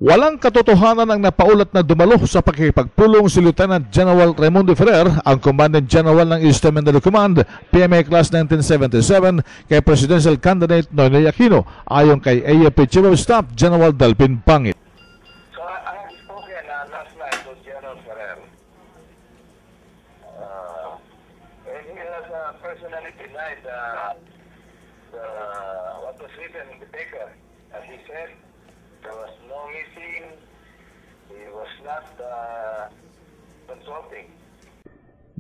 Walang katotohanan ang napaulat na dumalo sa pakikipagpulong si Lieutenant General Raimundo Ferrer, ang Commandant General ng Eastern Mindoro Command, PMA Class 1977, kay Presidential Candidate Noynoy Aquino, ayon kay AFP Chief of Staff General Dalpin Pangit. So I have spoken last night to General Ferrer. And he has personally denied what was written in the paper. As he said, there was no meeting, he was not consulting.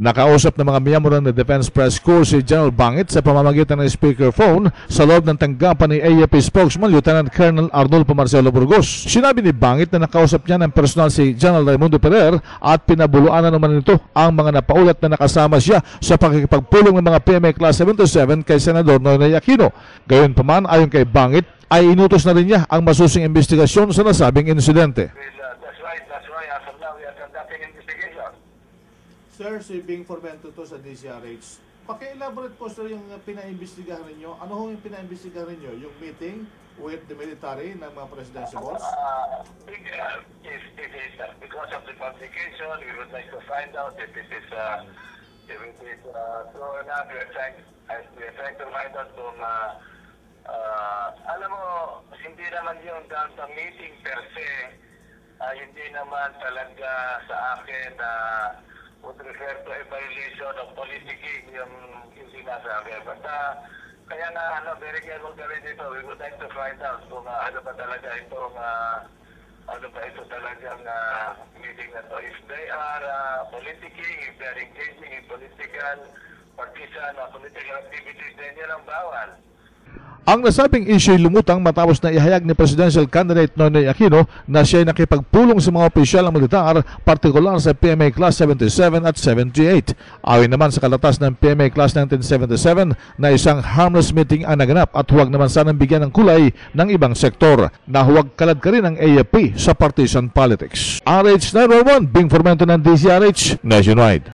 Nakausap ng mga miyembro ng Defense Press Corps si General Bangit sa pamamagitan ng speakerphone sa loob ng tanggapan ni AFP spokesman Lieutenant Colonel Arnulfo Marcelo Burgos. Sinabi ni Bangit na nakausap niya ng personal si General Raimundo Ferrer at pinabuluan na naman nito ang mga napaulat na nakasama siya sa pakikipagpulong ng mga PMA Class 77 kay Senador Noynoy Aquino. Gayunpaman, ayon kay Bangit, ay inutos na rin niya ang masusing investigasyon sa nasabing insidente. That's right. As of now, we are conducting investigation. Sir, si Bing Formento to sa DCRH. Paki-elaborate po sir yung pinaimbestigahan ninyo. Ano ho yung pinaimbestigahan ninyo? Yung meeting with the military ng mga presidential balls? If it is because of the publication, we would like to find out if it is true or not. We are trying to find out kung alam mo, hindi naman yung downtown meeting per se, hindi naman talaga sa akin would refer to a violation of politicking yung sinasabi. Basta, kaya nga, very careful kami dito. We would like to find out kung ano ba talaga itong, ano ba ito talagang meeting na to. If they are politicking, if they are engaging in political partisan or political activities, then yun ang bawal. Ang nasabing issue ay lumutang matapos na ihayag ni Presidential Candidate Noynoy Aquino na siya ay nakipagpulong sa mga opisyal ng militar, partikular sa PMA Class 77 at 78. Ayon naman sa kalatas ng PMA Class 1977 na isang harmless meeting ang naganap at huwag naman sanang bigyan ng kulay ng ibang sektor na huwag kalad ka rin ang AFP sa partisan politics. RH911, Bing Formento ng DCRH, Nationwide.